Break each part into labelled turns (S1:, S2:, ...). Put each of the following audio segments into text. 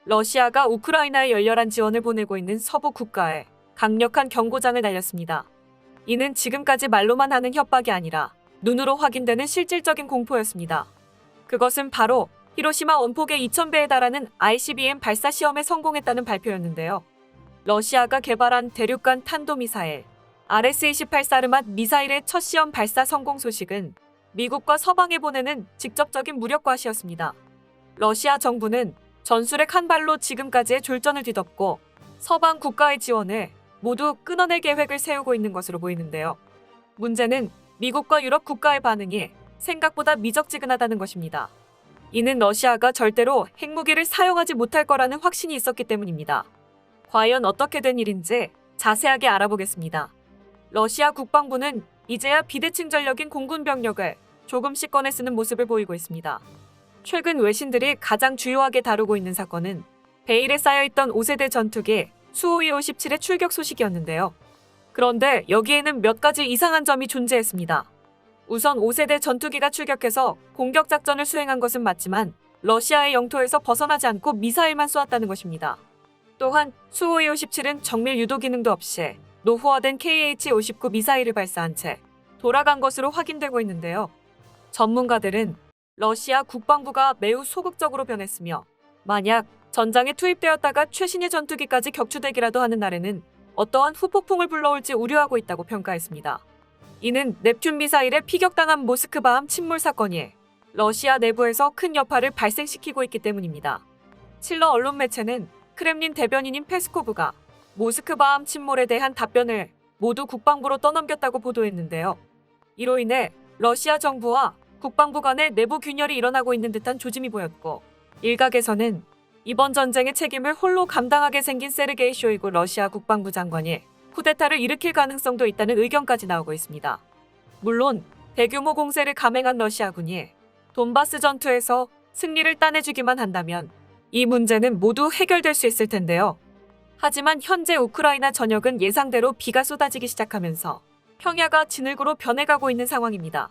S1: 러시아가 우크라이나에 열렬한 지원을 보내고 있는 서부 국가에 강력한 경고장을 날렸습니다. 이는 지금까지 말로만 하는 협박이 아니라 눈으로 확인되는 실질적인 공포였습니다. 그것은 바로 히로시마 원폭의 2000배에 달하는 ICBM 발사 시험에 성공했다는 발표였는데요. 러시아가 개발한 대륙간 탄도미사일 RS-28 사르맛 미사일의 첫 시험 발사 성공 소식은 미국과 서방에 보내는 직접적인 무력과시였습니다. 러시아 정부는 전술핵 한 발로 지금까지의 졸전을 뒤덮고 서방 국가의 지원을 모두 끊어낼 계획을 세우고 있는 것으로 보이는데요. 문제는 미국과 유럽 국가의 반응이 생각보다 미적지근하다는 것입니다. 이는 러시아가 절대로 핵무기를 사용하지 못할 거라는 확신이 있었기 때문입니다. 과연 어떻게 된 일인지 자세하게 알아보겠습니다. 러시아 국방부는 이제야 비대칭 전력인 공군 병력을 조금씩 꺼내 쓰는 모습을 보이고 있습니다. 최근 외신들이 가장 주요하게 다루고 있는 사건은 베일에 쌓여있던 5세대 전투기 수호이 57의 출격 소식이었는데요. 그런데 여기에는 몇 가지 이상한 점이 존재했습니다. 우선 5세대 전투기가 출격해서 공격 작전을 수행한 것은 맞지만 러시아의 영토에서 벗어나지 않고 미사일만 쏘았다는 것입니다. 또한 수호이 57은 정밀 유도 기능도 없이 노후화된 KH-59 미사일을 발사한 채 돌아간 것으로 확인되고 있는데요. 전문가들은 러시아 국방부가 매우 소극적으로 변했으며 만약 전장에 투입되었다가 최신의 전투기까지 격추되기라도 하는 날에는 어떠한 후폭풍을 불러올지 우려하고 있다고 평가했습니다. 이는 넵튠 미사일에 피격당한 모스크바함 침몰 사건이 러시아 내부에서 큰 여파를 발생시키고 있기 때문입니다. 칠러 언론 매체는 크렘린 대변인인 페스코브가 모스크바함 침몰에 대한 답변을 모두 국방부로 떠넘겼다고 보도했는데요. 이로 인해 러시아 정부와 국방부 간의 내부 균열이 일어나고 있는 듯한 조짐이 보였고 일각에서는 이번 전쟁의 책임을 홀로 감당하게 생긴 세르게이 쇼이구 러시아 국방부 장관이 쿠데타를 일으킬 가능성도 있다는 의견까지 나오고 있습니다. 물론 대규모 공세를 감행한 러시아군이 돈바스 전투에서 승리를 따내주기만 한다면 이 문제는 모두 해결될 수 있을 텐데요. 하지만 현재 우크라이나 전역은 예상대로 비가 쏟아지기 시작하면서 평야가 진흙으로 변해가고 있는 상황입니다.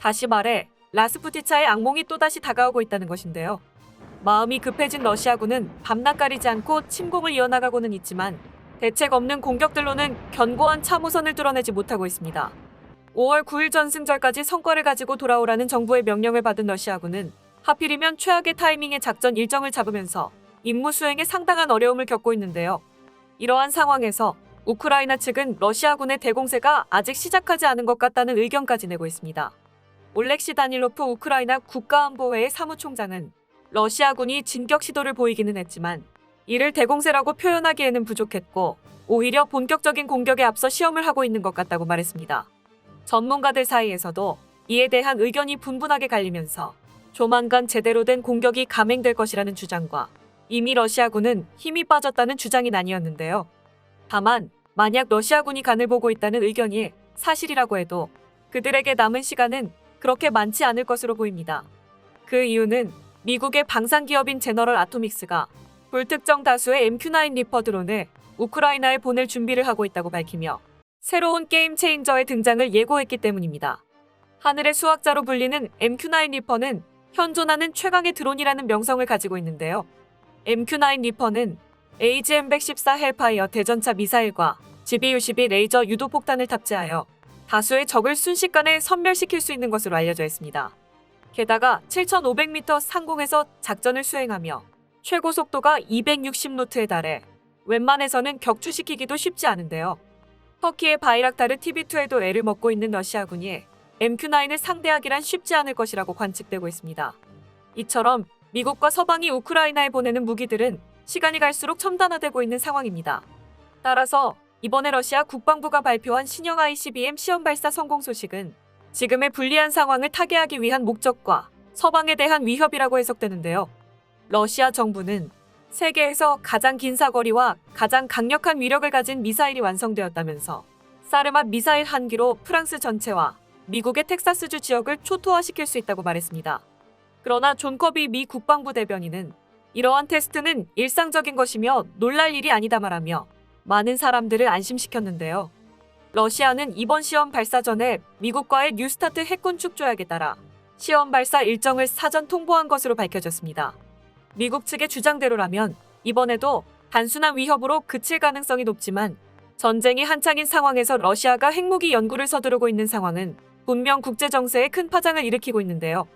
S1: 다시 말해 라스푸티차의 악몽이 또다시 다가오고 있다는 것인데요. 마음이 급해진 러시아군은 밤낮 가리지 않고 침공을 이어나가고는 있지만 대책 없는 공격들로는 견고한 참호선을 뚫어내지 못하고 있습니다. 5월 9일 전승절까지 성과를 가지고 돌아오라는 정부의 명령을 받은 러시아군은 하필이면 최악의 타이밍에 작전 일정을 잡으면서 임무 수행에 상당한 어려움을 겪고 있는데요. 이러한 상황에서 우크라이나 측은 러시아군의 대공세가 아직 시작하지 않은 것 같다는 의견까지 내고 있습니다. 올렉시 다닐로프 우크라이나 국가안보회의 사무총장은 러시아군이 진격 시도를 보이기는 했지만 이를 대공세라고 표현하기에는 부족했고 오히려 본격적인 공격에 앞서 시험을 하고 있는 것 같다고 말했습니다. 전문가들 사이에서도 이에 대한 의견이 분분하게 갈리면서 조만간 제대로 된 공격이 감행될 것이라는 주장과 이미 러시아군은 힘이 빠졌다는 주장이 나뉘었는데요. 다만 만약 러시아군이 간을 보고 있다는 의견이 사실이라고 해도 그들에게 남은 시간은 그렇게 많지 않을 것으로 보입니다. 그 이유는 미국의 방산기업인 제너럴 아토믹스가 불특정 다수의 MQ-9 리퍼 드론을 우크라이나에 보낼 준비를 하고 있다고 밝히며 새로운 게임 체인저의 등장을 예고했기 때문입니다. 하늘의 수학자로 불리는 MQ-9 리퍼는 현존하는 최강의 드론이라는 명성을 가지고 있는데요. MQ-9 리퍼는 AGM-114 헬파이어 대전차 미사일과 GBU-12 레이저 유도 폭탄을 탑재하여 다수의 적을 순식간에 섬멸시킬 수 있는 것으로 알려져 있습니다. 게다가 7,500m 상공에서 작전을 수행하며 최고 속도가 260노트에 달해 웬만해서는 격추시키기도 쉽지 않은데요. 터키의 바이락타르 TB2에도 애를 먹고 있는 러시아군이 MQ-9을 상대하기란 쉽지 않을 것이라고 관측되고 있습니다. 이처럼 미국과 서방이 우크라이나에 보내는 무기들은 시간이 갈수록 첨단화되고 있는 상황입니다. 따라서 이번에 러시아 국방부가 발표한 신형 ICBM 시험 발사 성공 소식은 지금의 불리한 상황을 타개하기 위한 목적과 서방에 대한 위협이라고 해석되는데요. 러시아 정부는 세계에서 가장 긴 사거리와 가장 강력한 위력을 가진 미사일이 완성되었다면서 사르맛 미사일 한 기로 프랑스 전체와 미국의 텍사스주 지역을 초토화시킬 수 있다고 말했습니다. 그러나 존 커비 미 국방부 대변인은 이러한 테스트는 일상적인 것이며 놀랄 일이 아니다 말하며 많은 사람들을 안심시켰는데요. 러시아는 이번 시험 발사 전에 미국과의 뉴스타트 핵군 축 조약에 따라 시험 발사 일정을 사전 통보한 것으로 밝혀졌습니다. 미국 측의 주장대로라면 이번에도 단순한 위협으로 그칠 가능성이 높지만 전쟁이 한창인 상황에서 러시아가 핵무기 연구를 서두르고 있는 상황은 분명 국제 정세에 큰 파장을 일으키고 있는데요.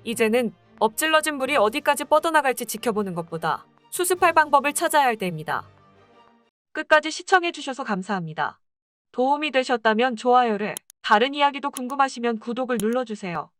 S1: 이제는 엎질러진 물이 어디까지 뻗어나갈지 지켜보는 것보다 수습할 방법을 찾아야 할 때입니다. 끝까지 시청해주셔서 감사합니다. 도움이 되셨다면 좋아요를, 다른 이야기도 궁금하시면 구독을 눌러주세요.